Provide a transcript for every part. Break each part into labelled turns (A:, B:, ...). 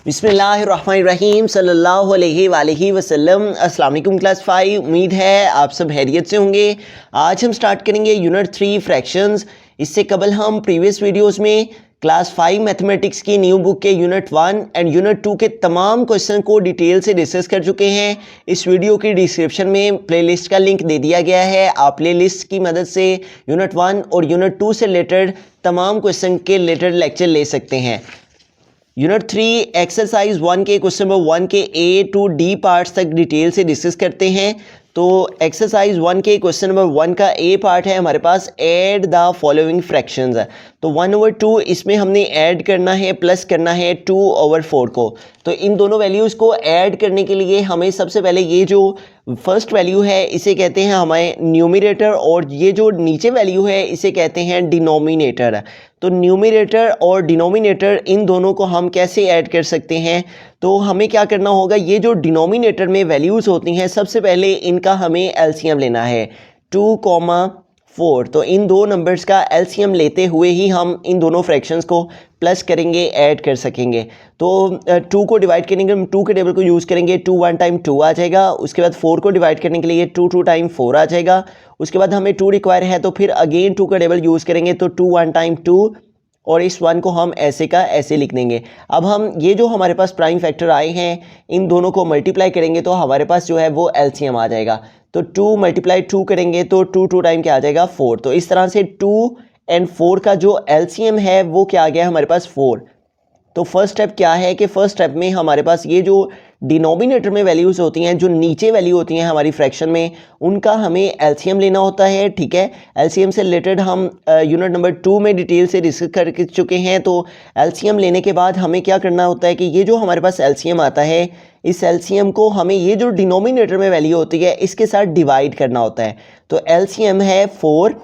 A: बिस्मिल्लाहिर्रहमानिर्रहीम सल्लल्लाहु अलैहि वसल्लम। अस्सलाम वालेकुम क्लास 5। उम्मीद है आप सब खैरियत से होंगे। आज हम स्टार्ट करेंगे यूनिट 3 फ्रैक्शंस। इससे कबल हम प्रीवियस वीडियोस में क्लास 5 मैथमेटिक्स की न्यू बुक के यूनिट 1 एंड यूनिट 2 के तमाम क्वेश्चन को डिटेल से डिस्कस कर चुके हैं। इस वीडियो की डिस्क्रिप्शन में प्लेलिस्ट का लिंक दे दिया गया है। आप प्लेलिस्ट की मदद से यूनिट 1 और यूनिट 2 से रिलेटेड तमाम क्वेश्चन के रिलेटेड लेक्चर ले सकते हैं। यूनिट 3 एक्सरसाइज 1 के क्वेश्चन नंबर 1 के ए टू डी पार्ट्स तक डिटेल से डिस्कस करते हैं। तो एक्सरसाइज 1 के क्वेश्चन नंबर 1 का ए पार्ट है हमारे पास, ऐड द फॉलोइंग फ्रैक्शंस। तो 1/2 इसमें हमने ऐड करना है, प्लस करना है 2/4 को। तो इन दोनों वैल्यूज़ को ऐड करने के लिए हमें सबसे पहले ये जो फर्स्ट वैल्यू है इसे कहते हैं हमें न्यूमरेटर, और ये जो नीचे वैल्यू है इसे कहते हैं डिनोमिनेटर। तो न्यूमरेटर और डिनोमिनेटर इन दोनों को हम कैसे ऐड कर सकते हैं? तो हमें क्या करना होगा, ये जो डिनोमिनेटर में वैल्यूज़ होती हैं सबसे पहले इनका हमें एलसीएम लेना है 2,4। तो इन दो नंबर्स का एलसीएम लेते हुए ही हम इन दोनों फ्रैक्शंस को प्लस करेंगे, ऐड कर सकेंगे। तो 2 को डिवाइड करेंगे, 2 के टेबल को यूज़ करेंगे, 2 1 टाइम 2 आ जाएगा। उसके बाद 4 को डिवाइड करने के लिए 2 2 टाइम 4 आ जाएगा। उसके बाद हमें 2 रिक्वायर है तो फिर अगेन 2 का टेबल यूज़ करेंगे, तो 2 1 टाइम 2, और इस 1 को हम ऐसे का ऐसे लिख देंगे। अब हम ये जो हमारे पास प्राइम फैक्टर आए हैं इन दोनों को मल्टीप्लाई करेंगे तो हमारे पास जो है वो एलसीएम आ जाएगा। तो 2 × 2 करेंगे तो 2 2 टाइम क्या आ जाएगा 4। तो इस तरह से 2 और 4 का जो एलसीएम है वो क्या आ गया हमारे पास 4। तो फर्स्ट स्टेप क्या है कि फर्स्ट स्टेप में हमारे पास ये जो डिनोमिनेटर में वैल्यूज़ होती हैं, जो नीचे वैल्यू होती हैं हमारी फ्रैक्शन में, उनका हमें एलसीएम लेना होता है। ठीक है, एलसीएम से रिलेटेड हम यूनिट नंबर 2 में डिटेल से डिस्कस कर चुके हैं। तो एलसीएम लेने के बाद हमें क्या करना होता है कि ये जो हमारे पास एलसीएम आता है, इस एलसीएम को हमें ये जो डिनोमिनेटर में वैल्यू होती है इसके साथ डिवाइड करना होता है। तो एलसीएम है 4,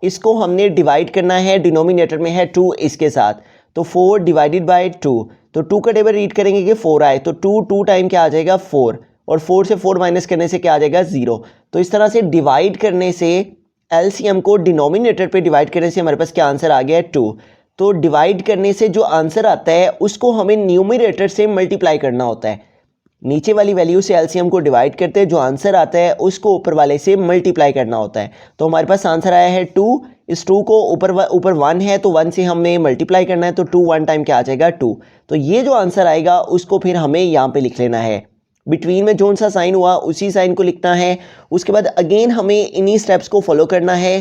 A: इसको हमने डिवाइड करना है, डिनोमिनेटर में है 2 इसके साथ। तो 4 डिवाइडेड बाय 2, तो 2 का टेबल रीड करेंगे कि 4 आए, तो 2 2 टाइम क्या आ जाएगा 4, और 4 से 4 माइनस करने से क्या आ जाएगा 0। तो इस तरह से डिवाइड करने से एलसीएम को डिनोमिनेटर पे डिवाइड करने से हमारे पास क्या आंसर आ गया है 2। तो डिवाइड करने से जो आंसर आता है उसको हमें न्यूमरेटर से मल्टीप्लाई करना होता है। नीचे वाली वैल्यू से एलसीएम को डिवाइड करते हैं, जो आंसर आता है उसको ऊपर वाले से मल्टीप्लाई करना होता है। तो हमारे पास आंसर आया है 2। इस 2 को ऊपर 1 है तो 1 से हमें मल्टीप्लाई करना है, तो 2 1 टाइम क्या आ जाएगा 2। तो ये जो आंसर आएगा उसको फिर हमें यहाँ पे लिख लेना है, बिटवीन में जो सा साइन हुआ उसी साइन को लिखना है। उसके बाद अगेन हमें इन्हीं स्टेप्स को फॉलो करना है।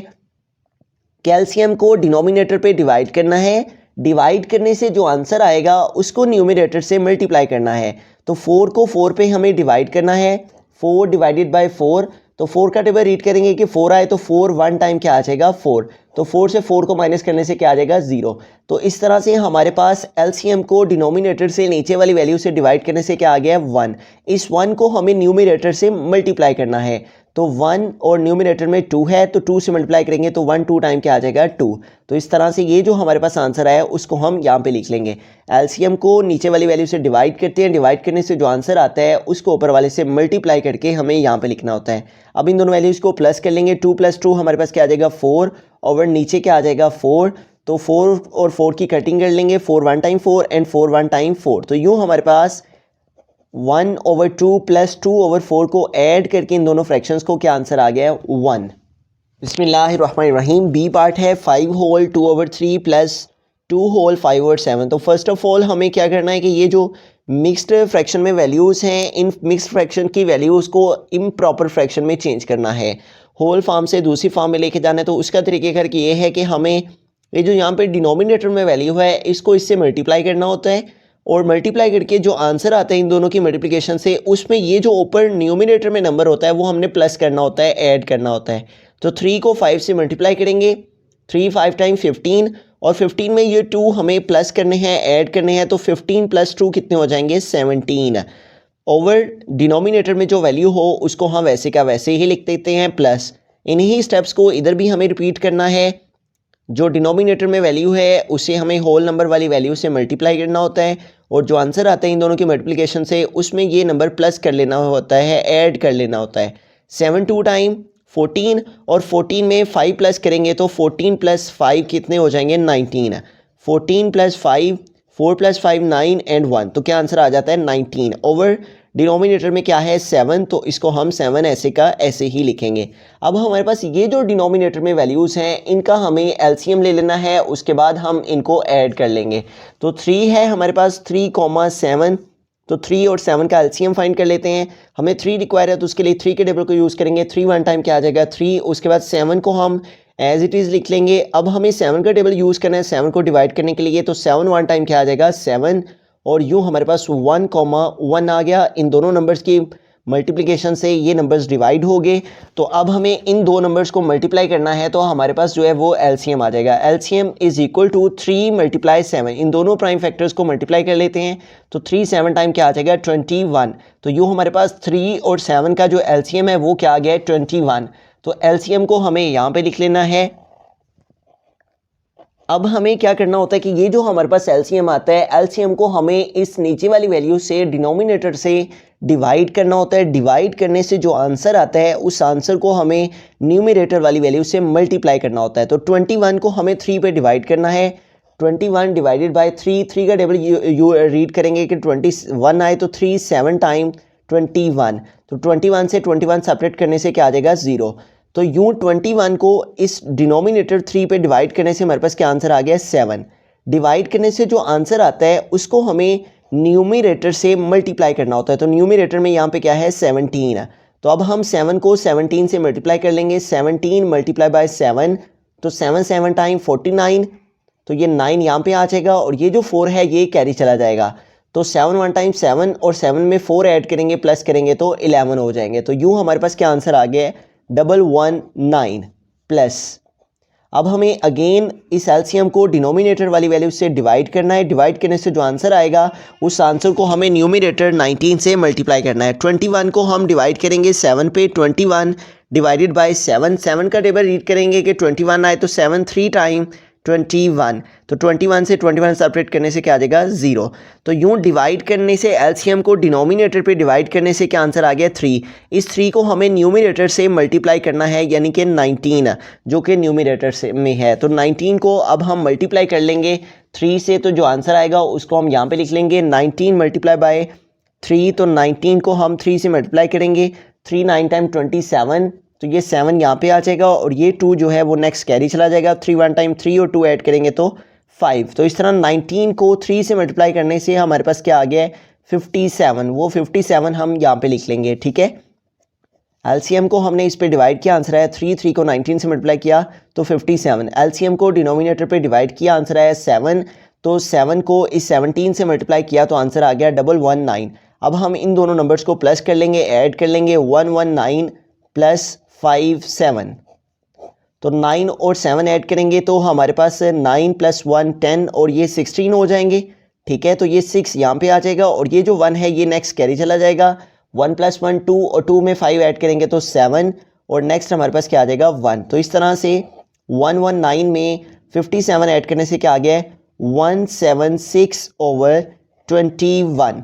A: कैल्शियम को डिनोमिनेटर पे डिवाइड करना है, डिवाइड करने से जो आंसर आएगा उसको न्यूमरेटर से मल्टीप्लाई करना है। तो 4 को 4 पे हमें डिवाइड करना है, 4 डिवाइडेड बाय 4। तो 4 का टेबल रीड करेंगे कि 4 आए तो 4 1 टाइम क्या आ जाएगा 4। तो 4 से 4 को माइनस करने से क्या आ जाएगा 0। तो इस तरह से हमारे पास एलसीएम को डिनोमिनेटर से नीचे वाली वैल्यू से डिवाइड करने से क्या आ गया 1। इस 1 को हमें न्यूमरेटर से मल्टीप्लाई करना है। तो 1 और न्यूमरेटर में 2 है तो 2 से मल्टीप्लाई करेंगे तो 1 2 टाइम क्या आ जाएगा 2। तो इस तरह से ये जो हमारे पास आंसर आया उसको हम यहाँ पे लिख लेंगे। एलसीएम को नीचे वाली वैल्यू से डिवाइड करते हैं, डिवाइड करने से जो आंसर आता है उसको ऊपर वाले से मल्टीप्लाई करके हमें यहाँ पे लिखना होता है। अब इन दोनों वैल्यूज़ को प्लस कर लेंगे, 2 + 2 हमारे पास क्या आ जाएगा 4, और नीचे क्या आ जाएगा 4। तो 4 और 4 की कटिंग कर लेंगे, 4 1 टाइम 4 एंड 4 1 टाइम 4। तो यूँ हमारे पास 1/2 + 2/4 को ऐड करके इन दोनों फ्रैक्शंस को क्या आंसर आ गया 1। बिस्मिल्लाहिर्रहमानिर्रहीम। बी पार्ट है 5 होल 2/3 + 2 होल 5/7। तो फर्स्ट ऑफ ऑल हमें क्या करना है कि ये जो मिक्स्ड फ्रैक्शन में वैल्यूज़ हैं, इन मिक्स्ड फ्रैक्शन की वैल्यूज़ को इम्प्रॉपर फ्रैक्शन में चेंज करना है, होल फॉर्म से दूसरी फॉर्म में लेके जाना है। तो उसका तरीक़ेकार ये है कि हमें ये जो यहाँ पे डिनोमिनेटर में वैल्यू है इसको इससे मल्टीप्लाई करना होता है, और मल्टीप्लाई करके जो आंसर आता है इन दोनों की मल्टीप्लिकेशन से उसमें ये जो ऊपर न्यूमरेटर में नंबर होता है वो हमने प्लस करना होता है, ऐड करना होता है। तो 3 को 5 से मल्टीप्लाई करेंगे, 3 5 टाइम 15, और 15 में ये 2 हमें प्लस करने हैं, ऐड करने हैं। तो 15 + 2 कितने हो जाएंगे 17। ओवर डिनोमिनेटर में जो वैल्यू हो उसको हम वैसे का वैसे ही लिख देते हैं प्लस। इन्हीं स्टेप्स को इधर भी हमें रिपीट करना है। जो डिनोमिनेटर में वैल्यू है उसे हमें होल नंबर वाली वैल्यू से मल्टीप्लाई करना होता है, और जो आंसर आता है इन दोनों की मल्टीप्लिकेशन से उसमें ये नंबर प्लस कर लेना होता है, ऐड कर लेना होता है। 7 2 टाइम 14, और 14 में 5 प्लस करेंगे तो 14 + 5 कितने हो जाएंगे 19। 14 + 5 4 + 5 9 एंड 1, तो क्या आंसर आ जाता है 19। ओवर डिनोमिनेटर में क्या है 7, तो इसको हम 7 ऐसे का ऐसे ही लिखेंगे। अब हमारे पास ये जो डिनोमिनेटर में वैल्यूज़ हैं इनका हमें एलसीएम ले लेना है, उसके बाद हम इनको ऐड कर लेंगे। तो 3 है हमारे पास 3,7, तो 3 और 7 का एलसीएम फाइंड कर लेते हैं। हमें 3 रिक्वायर है तो उसके लिए 3 के टेबल को यूज़ करेंगे। 3 1 टाइम क्या आ जाएगा 3, उसके बाद 7 को हम एज इट इज़ लिख लेंगे। अब हमें 7 का टेबल यूज़ करना है 7 को डिवाइड करने के लिए, तो 7 1 टाइम क्या आ जाएगा 7, और यूँ हमारे पास 1,1 आ गया। इन दोनों नंबर्स की मल्टीप्लिकेशन से ये नंबर्स डिवाइड हो गए। तो अब हमें इन दो नंबर्स को मल्टीप्लाई करना है, तो हमारे पास जो है वो एलसीएम आ जाएगा। LCM is equal to 3 × 7। इन दोनों प्राइम फैक्टर्स को मल्टीप्लाई कर लेते हैं, तो 3 7 टाइम क्या आ जाएगा 21। तो यूँ हमारे पास 3 और 7 का जो एलसीएम है वो क्या आ गया है 21। तो एलसीएम को हमें यहाँ पे लिख लेना है। अब हमें क्या करना होता है कि ये जो हमारे पास एलसीएम आता है, एलसीएम को हमें इस नीचे वाली वैल्यू से डिनोमिनेटर से डिवाइड करना होता है। डिवाइड करने से जो आंसर आता है उस आंसर को हमें न्यूमरेटर वाली वैल्यू से मल्टीप्लाई करना होता है। तो 21 को हमें 3 पे डिवाइड करना है। 21 डिवाइडेड बाय 3 का टेबल यू रीड करेंगे कि 21 आए, तो 3 7 टाइम 21, तो 21 से 21 सेपरेट करने से क्या आ जाएगा 0। तो यूँ 21 को इस डिनोमिनेटर 3 पे डिवाइड करने से हमारे पास क्या आंसर आ गया 7। डिवाइड करने से जो आंसर आता है उसको हमें न्यूमरेटर से मल्टीप्लाई करना होता है। तो न्यूमरेटर में यहाँ पे क्या है 17। तो अब हम 7 को 17 से मल्टीप्लाई कर लेंगे। 17 मल्टीप्लाई बाय 7, तो 7 7 टाइम 49, तो ये 9 यहाँ पे आ जाएगा, और ये जो 4 है ये कैरी चला जाएगा। तो 7 1 टाइम 7, और 7 में 4 ऐड करेंगे प्लस करेंगे तो 11 हो जाएंगे। तो यूँ हमारे पास क्या आंसर आ गया है 119 प्लस। अब हमें अगेन इस एलसीएम को डिनोमिनेटर वाली वैल्यू से डिवाइड करना है। डिवाइड करने से जो आंसर आएगा उस आंसर को हमें न्यूमरेटर 19 से मल्टीप्लाई करना है। 21 को हम डिवाइड करेंगे 7 पे। 21 डिवाइडेड बाय 7, 7 का टेबल रीड करेंगे कि 21 आए, तो 7 3 टाइम 21, तो 21 से 21 सेपरेट करने से क्या आ जाएगा 0। तो यूँ डिवाइड करने से एलसीएम को डिनोमिनेटर पे डिवाइड करने से क्या आंसर आ गया 3। इस 3 को हमें न्यूमरेटर से मल्टीप्लाई करना है, यानी कि 19 जो कि न्यूमरेटर से में है। तो 19 को अब हम मल्टीप्लाई कर लेंगे 3 से, तो जो आंसर आएगा उसको हम यहाँ पे लिख लेंगे 19 मल्टीप्लाई बाय 3। तो 19 को हम 3 से मल्टीप्लाई करेंगे, 3 9 टाइम 27, तो ये 7 यहाँ पे आ जाएगा, और ये 2 जो है वो नेक्स्ट कैरी चला जाएगा। 3 1 टाइम 3 और 2 ऐड करेंगे तो 5। तो इस तरह 19 को 3 से मल्टीप्लाई करने से हमारे पास क्या आ गया है 57। वो 57 हम यहाँ पे लिख लेंगे, ठीक है। एलसीएम को हमने इस पे डिवाइड किया, आंसर आया 3। 3 को 19 से मल्टीप्लाई किया तो 57। एलसीएम को डिनोमिनेटर पे डिवाइड किया, आंसर आया 7। तो 7 को इस 17 से मल्टीप्लाई किया तो आंसर आ गया 119। अब हम इन दोनों नंबर्स को प्लस कर लेंगे, ऐड कर लेंगे 119 प्लस 5 7, तो 9 और 7 ऐड करेंगे तो हमारे पास 9 + 1 10, और ये 16 हो जाएंगे, ठीक है। तो ये 6 यहाँ पे आ जाएगा, और ये जो 1 है ये नेक्स्ट कैरी चला जाएगा। 1 + 1 2, और 2 में 5 ऐड करेंगे तो 7, और नेक्स्ट हमारे पास क्या आ जाएगा 1। तो इस तरह से 119 में 57 ऐड करने से क्या आ गया है 176/21।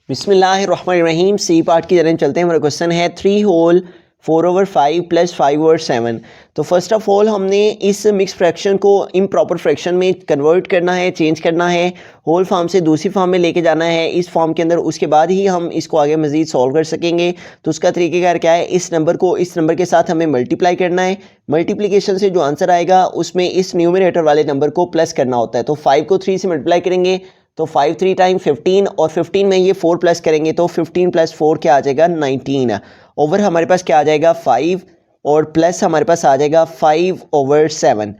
A: बिस्मिल्लाहिर्रहमानिर्रहीम। सी पार्ट की तरह चलते हैं। हमारा क्वेश्चन है 3 होल 4/5 + 5/7। तो फर्स्ट ऑफ ऑल हमने इस मिक्स फ्रैक्शन को इम्प्रॉपर फ्रैक्शन में कन्वर्ट करना है, चेंज करना है, होल फॉर्म से दूसरी फॉर्म में लेके जाना है इस फॉर्म के अंदर। उसके बाद ही हम इसको आगे मज़ीद सॉल्व कर सकेंगे। तो उसका तरीक़ेकार क्या है, इस नंबर को इस नंबर के साथ हमें मल्टीप्लाई करना है। मल्टीप्लिकेशन से जो आंसर आएगा उसमें इस न्यूमरेटर वाले नंबर को प्लस करना होता है। तो 5 को 3 से मल्टीप्लाई करेंगे तो 5 3 टाइम 15, और 15 में ये 4 प्लस करेंगे तो 15 + 4 क्या आ जाएगा 19। ओवर हमारे पास क्या आ जाएगा 5, और प्लस हमारे पास आ जाएगा 5/7।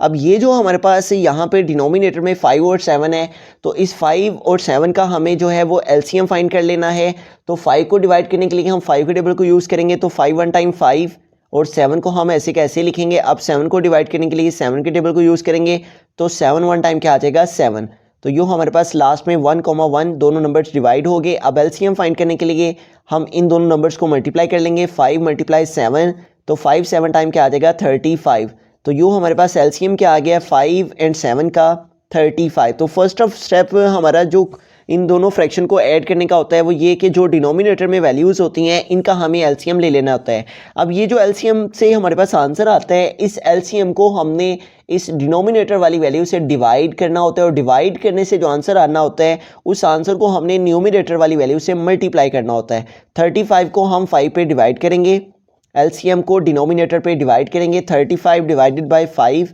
A: अब ये जो हमारे पास यहाँ पे डिनोमिनेटर में 5 और 7 है, तो इस 5 और 7 का हमें जो है वो एलसीएम फाइंड कर लेना है। तो 5 को डिवाइड करने के लिए हम 5 के टेबल को यूज़ करेंगे, तो 5 1 टाइम 5, और 7 को हम ऐसे कैसे लिखेंगे। अब 7 को डिवाइड करने के लिए 7 के टेबल को यूज़ करेंगे, तो 7 1 टाइम क्या आ जाएगा 7। तो यूँ हमारे पास लास्ट में 1,1 दोनों नंबर्स डिवाइड हो गए। अब एलसीएम फाइंड करने के लिए हम इन दोनों नंबर्स को मल्टीप्लाई कर लेंगे। 5 × 7, तो 5 7 टाइम क्या आ जाएगा 35। तो यूँ हमारे पास एलसीएम क्या आ गया 5 और 7 का 35। तो फर्स्ट ऑफ स्टेप हमारा जो इन दोनों फ्रैक्शन को ऐड करने का होता है वो ये कि जो डिनोमिनेटर में वैल्यूज़ होती हैं इनका हमें एलसीएम ले लेना होता है। अब ये जो एलसीएम से हमारे पास आंसर आता है, इस एलसीएम को हमने इस डिनोमिनेटर वाली वैल्यू से डिवाइड करना होता है और डिवाइड करने से जो आंसर आना होता है उस आंसर को हमने न्यूमिनेटर वाली वैल्यू से मल्टीप्लाई करना होता है। 35 को हम 5 पे डिवाइड करेंगे, एलसीएम को डिनोमिनेटर पे डिवाइड करेंगे। 35 डिवाइडेड बाय 5,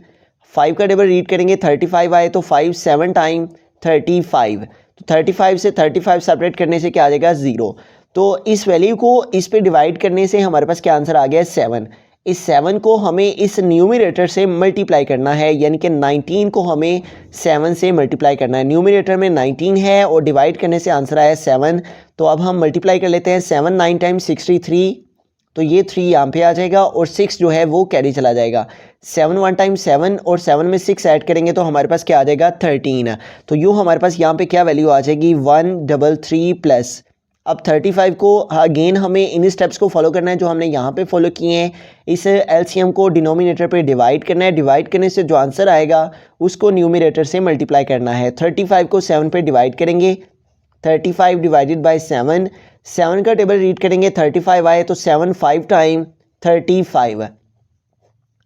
A: 5 का टेबल रीड करेंगे, 35 आए तो 5 7 टाइम 35, तो 35 से 35 सेपरेट करने से क्या आ जाएगा 0। तो इस वैल्यू को इस पे डिवाइड करने से हमारे पास क्या आंसर आ गया 7। इस 7 को हमें इस न्यूमिनेटर से मल्टीप्लाई करना है, यानी कि 19 को हमें 7 से मल्टीप्लाई करना है। न्यूमिनेटर में 19 है और डिवाइड करने से आंसर आया 7। तो अब हम मल्टीप्लाई कर लेते हैं। 7 9 टाइम्स 63, तो ये 3 यहाँ पे आ जाएगा और 6 जो है वो कैरी चला जाएगा। 7 1 टाइम 7 और 7 में 6 ऐड करेंगे तो हमारे पास क्या आ जाएगा 13। तो यूँ हमारे पास यहाँ पे क्या वैल्यू आ जाएगी 133 प्लस। अब 35 को अगेन हमें इन स्टेप्स को फॉलो करना है जो हमने यहाँ पे फॉलो किए हैं। इस एलसीएम को डिनोमिनेटर पे डिवाइड करना है, डिवाइड करने से जो आंसर आएगा उसको न्यूमिनेटर से मल्टीप्लाई करना है। 35 को 7 पे डिवाइड करेंगे, 35 डिवाइडेड बाय 7, 7 का टेबल रीड करेंगे, 35 आए तो 7 5 टाइम 35,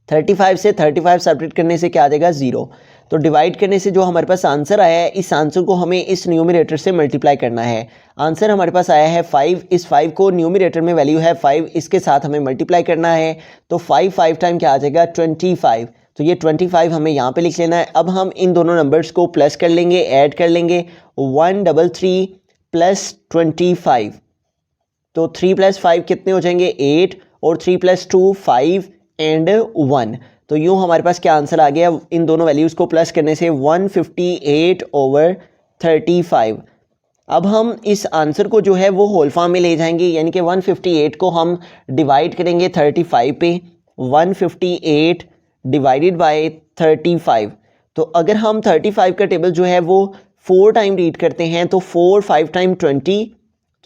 A: 35 से 35 सेपरेट करने से क्या आ जाएगा 0। तो डिवाइड करने से जो हमारे पास आंसर आया है इस आंसर को हमें इस न्यूमिनेटर से मल्टीप्लाई करना है। आंसर हमारे पास आया है 5, इस 5 को न्यूमिनेटर में वैल्यू है 5, इसके साथ हमें मल्टीप्लाई करना है। तो 5 5 टाइम क्या आ जाएगा 25, तो ये 25 हमें यहाँ पे लिख लेना है। अब हम इन दोनों नंबर्स को प्लस कर लेंगे, ऐड कर लेंगे। 133 प्लस 25, तो 3 प्लस 5 कितने हो जाएंगे 8 और 3 प्लस 2 5 एंड 1। तो यूँ हमारे पास क्या आंसर आ गया, इन दोनों वैल्यूज़ को प्लस करने से 158/35। अब हम इस आंसर को जो है वो होल फॉर्म में ले जाएंगे, यानी कि 158 को हम डिवाइड करेंगे 35 पे। 158 डिवाइडेड बाय 35, तो अगर हम 35 का टेबल जो है वो 4 टाइम रीड करते हैं तो 4 5 टाइम 20,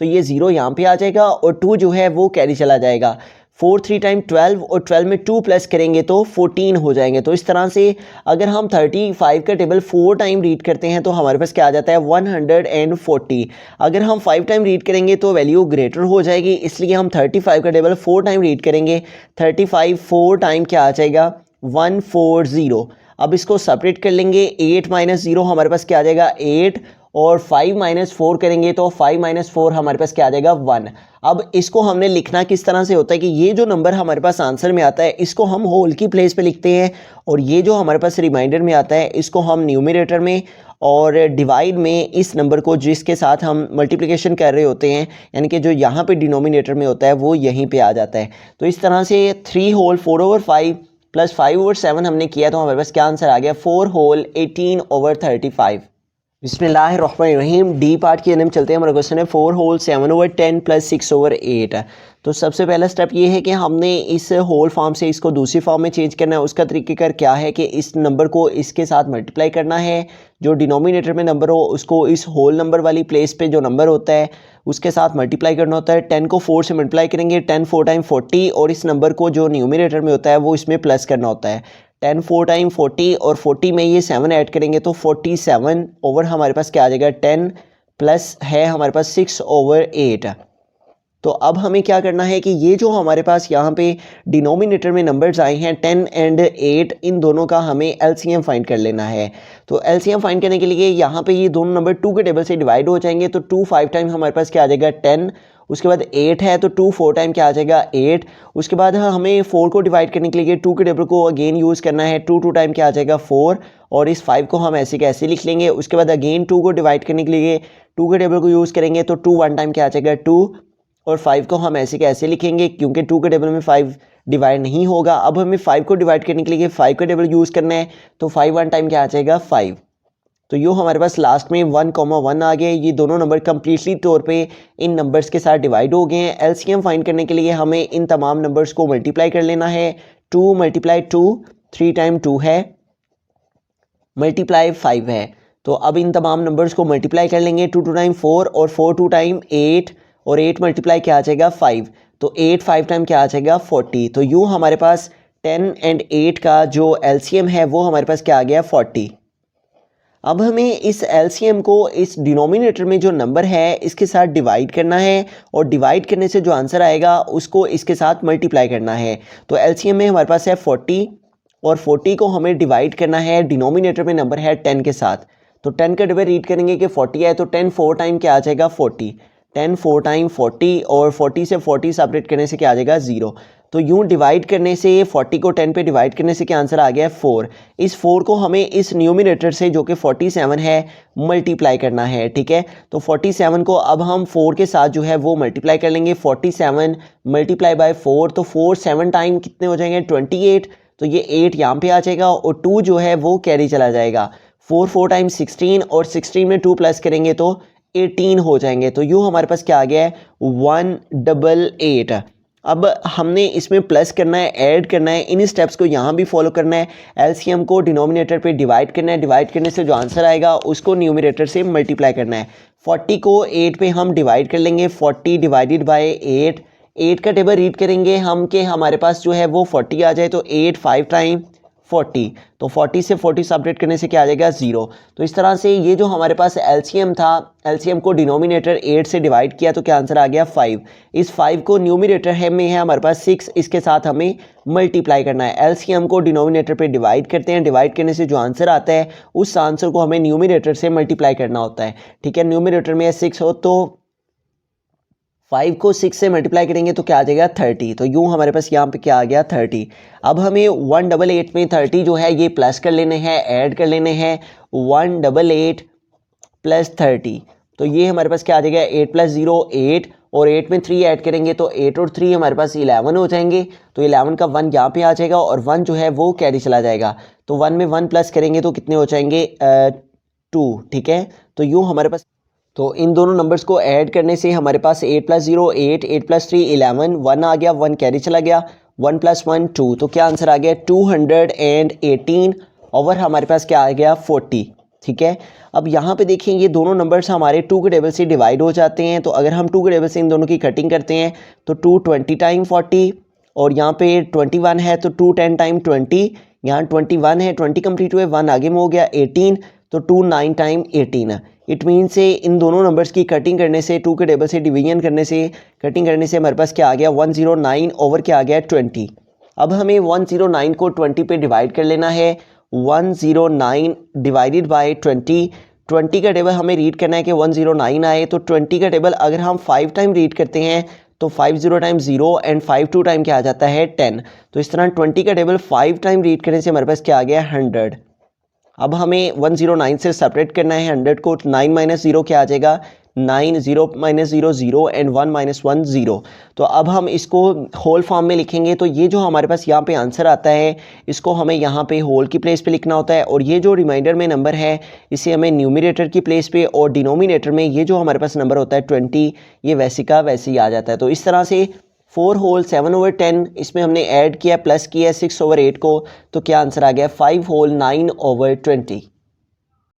A: तो ये 0 यहाँ पे आ जाएगा और 2 जो है वो कैरी चला जाएगा। 4 3 टाइम 12 और 12 में 2 प्लस करेंगे तो 14 हो जाएंगे। तो इस तरह से अगर हम 35 का टेबल 4 टाइम रीड करते हैं तो हमारे पास क्या आ जाता है 140। अगर हम 5 टाइम रीड करेंगे तो वैल्यू ग्रेटर हो जाएगी, इसलिए हम 35 का टेबल 4 टाइम रीड करेंगे। 35 4 टाइम क्या आ जाएगा 140। अब इसको सेपरेट कर लेंगे, 8 माइनस 0 हमारे पास क्या आ जाएगा 8 और 5 माइनस 4 करेंगे तो 5 माइनस 4 हमारे पास क्या आ जाएगा 1। अब इसको हमने लिखना किस तरह से होता है कि ये जो नंबर हमारे पास आंसर में आता है इसको हम होल की प्लेस पे लिखते हैं और ये जो हमारे पास रिमाइंडर में आता है इसको हम न्यूमिनेटर में और डिवाइड में इस नंबर को जिसके साथ हम मल्टीप्लिकेशन कर रहे होते हैं, यानी कि जो यहाँ पे डिनोमिनेटर में होता है वो यहीं पे आ जाता है। तो इस तरह से 3 होल 4/5 प्लस 5/7 हमने किया तो हमारे पास क्या आंसर आ गया 4 होल 18/35। बिस्मिल्लाहिर्रहमानिर्रहीम। डी पार्ट की हम चलते हैं। हमारा क्वेश्चन है 4 होल 7/10 प्लस 6/8। तो सबसे पहला स्टेप ये है कि हमने इस होल फॉर्म से इसको दूसरी फॉर्म में चेंज करना है। उसका तरीक़ेकार क्या है कि इस नंबर को इसके साथ मल्टीप्लाई करना है, जो डिनोमिनेटर में नंबर हो उसको इस होल नंबर वाली प्लेस पे जो नंबर होता है उसके साथ मल्टीप्लाई करना होता है। 10 को 4 से मल्टीप्लाई करेंगे, 10 4 टाइम 40 और इस नंबर को जो न्यूमिनेटर में होता है वो इसमें प्लस करना होता है। 10 4 टाइम 40 और 40 में ये 7 ऐड करेंगे तो 47 ओवर हमारे पास क्या आ जाएगा 10 प्लस है हमारे पास 6/8। तो अब हमें क्या करना है कि ये जो हमारे पास यहाँ पे डिनोमिनेटर में नंबर्स आए हैं 10 एंड 8, इन दोनों का हमें एलसीएम फाइंड कर लेना है। तो एलसीएम फाइंड करने के लिए यहाँ पे ये दोनों नंबर 2 के टेबल से डिवाइड हो जाएंगे। तो 2 5 टाइम हमारे पास क्या आ जाएगा 10, उसके बाद 8 है तो 2 4 टाइम क्या आ जाएगा 8। उसके बाद हमें 4 को डिवाइड करने के लिए 2 के टेबल को अगेन यूज़ करना है। 2 2 टाइम क्या आ जाएगा 4 और इस 5 को हम ऐसे कैसे लिख लेंगे। उसके बाद अगेन 2 को डिवाइड करने के लिए 2 के टेबल को यूज़ करेंगे तो 2 1 टाइम क्या आ जाएगा 2 और 5 को हम ऐसे कैसे लिखेंगे क्योंकि 2 के टेबल में 5 डिवाइड नहीं होगा। अब हमें 5 को डिवाइड करने के लिए 5 का टेबल यूज़ करना है तो 5 1 टाइम क्या आ जाएगा 5। तो यूँ हमारे पास लास्ट में 1,1 आ गए। ये दोनों नंबर कम्प्लीटली तौर पे इन नंबर्स के साथ डिवाइड हो गए हैं। एलसीएम फाइंड करने के लिए हमें इन तमाम नंबर्स को मल्टीप्लाई कर लेना है। 2 × 2 3 टाइम 2 है, मल्टीप्लाई 5 है। तो अब इन तमाम नंबर्स को मल्टीप्लाई कर लेंगे। 2 2 टाइम 4 और 4 2 टाइम 8 और 8 मल्टीप्लाई क्या आ जाएगा 5। तो 8 5 टाइम क्या आ जाएगा 40। तो यूँ हमारे पास 10 एंड 8 का जो एलसीएम है वो हमारे पास क्या आ गया 40। अब हमें इस एलसीएम को इस डिनोमिनेटर में जो नंबर है इसके साथ डिवाइड करना है और डिवाइड करने से जो आंसर आएगा उसको इसके साथ मल्टीप्लाई करना है। तो एलसीएम में हमारे पास है 40 और 40 को हमें डिवाइड करना है, डिनोमिनेटर में नंबर है 10 के साथ। तो 10 का डिवाइड रीड करेंगे कि 40 है, तो 10 4 टाइम क्या आ जाएगा 40, 10 4 टाइम 40, और 40 से 40 सेपरेट करने से क्या आ जाएगा 0। तो यूं डिवाइड करने से 40 को 10 पे डिवाइड करने से क्या आंसर आ गया है 4। इस 4 को हमें इस न्यूमिनेटर से जो कि 47 है मल्टीप्लाई करना है, ठीक है। तो 47 को अब हम 4 के साथ जो है वो मल्टीप्लाई कर लेंगे, 47 मल्टीप्लाई बाय 4, तो 4 7 टाइम कितने हो जाएंगे 28, तो ये 8 यहाँ पे आ जाएगा और 2 जो है वो कैरी चला जाएगा। 4 4 टाइम 16 और 16 में 2 प्लस करेंगे तो 18 हो जाएंगे। तो यूँ हमारे पास क्या आ गया है 188। अब हमने इसमें प्लस करना है, ऐड करना है, इन स्टेप्स को यहाँ भी फॉलो करना है। एलसीएम को डिनोमिनेटर पे डिवाइड करना है, डिवाइड करने से जो आंसर आएगा उसको न्यूमिनेटर से मल्टीप्लाई करना है। 40 को 8 पे हम डिवाइड कर लेंगे, 40 डिवाइडेड बाय 8, 8 का टेबल रीड करेंगे हम कि हमारे पास जो है वो 40 आ जाए, तो 8 5 टाइम 40, तो 40 से 40 सब्ट्रैक्ट करने से क्या आ जाएगा 0। तो इस तरह से ये जो हमारे पास एलसीएम था, एलसीएम को डिनोमिनेटर 8 से डिवाइड किया तो क्या आंसर आ गया 5। इस 5 को न्यूमिनेटर है में है हमारे पास 6, इसके साथ हमें मल्टीप्लाई करना है। एलसीएम को डिनोमिनेटर पे डिवाइड करते हैं, डिवाइड करने से जो आंसर आता है उस आंसर को हमें न्यूमिनेटर से मल्टीप्लाई करना होता है, ठीक है। न्यूमिनेटर में 6 हो तो 5 को 6 से मल्टीप्लाई करेंगे तो क्या आ जाएगा 30। तो यूँ हमारे पास यहाँ पे क्या आ गया 30। अब हमें 188 में 30 जो है ये प्लस कर लेने हैं, ऐड कर लेने हैं, 188 प्लस 30, तो ये हमारे पास क्या आ जाएगा 8 प्लस 0 8, और 8 में 3 ऐड करेंगे तो 8 और 3 हमारे पास 11 हो जाएंगे। तो 11 का 1 यहाँ पे आ जाएगा और 1 जो है वो कैरी चला जाएगा। तो 1 में 1 प्लस करेंगे तो कितने हो जाएंगे 2, ठीक है। तो यूँ हमारे पास, तो इन दोनों नंबर्स को ऐड करने से हमारे पास 8 प्लस 0 8, 8 प्लस 3 11, 1 आ गया, 1 कैरी चला गया, 1 प्लस 1 2, तो क्या आंसर आ गया 218, और हमारे पास क्या आ गया 40, ठीक है। अब यहाँ पे देखें ये दोनों नंबर्स हमारे 2 के टेबल से डिवाइड हो जाते हैं, तो अगर हम 2 के टेबल से इन दोनों की कटिंग करते हैं तो 2 20 टाइम 40, और यहाँ पे 21 है तो 2 10 टाइम 20, यहाँ 21 है 20 कंप्लीट हुए, 1 आगे में हो गया 18, तो 2 9 टाइम 18। इट मीन से इन दोनों नंबर्स की कटिंग करने से, 2 के टेबल से डिवीजन करने से, कटिंग करने से हमारे पास क्या आ गया 109 ओवर क्या आ गया 20। अब हमें 109 को 20 पे डिवाइड कर लेना है, 109 डिवाइडेड बाय 20, 20 का टेबल हमें रीड करना है कि 109 आए, तो 20 का टेबल अगर हम 5 टाइम रीड करते हैं तो 50 टाइम 0 एंड 52 टाइम क्या आ जाता है 10। तो इस तरह 20 का टेबल 5 टाइम रीड करने से हमारे पास क्या आ गया 100। अब हमें 109 से सेपरेट करना है 100 को, 9 माइनस 0 क्या आ जाएगा 9, 0 माइनस 0 0 एंड 1 माइनस 1 0। तो अब हम इसको होल फॉर्म में लिखेंगे, तो ये जो हमारे पास यहाँ पे आंसर आता है इसको हमें यहाँ पे होल की प्लेस पे लिखना होता है, और ये जो रिमाइंडर में नंबर है इसे हमें न्यूमिनेटर की प्लेस पे, और डिनोमिनेटर में ये जो हमारे पास नंबर होता है 20, ये वैसे का वैसे ही आ जाता है। तो इस तरह से 4 होल 7 ओवर 10, इसमें हमने ऐड किया प्लस किया 6 ओवर 8 को, तो क्या आंसर आ गया 5 होल 9 ओवर 20।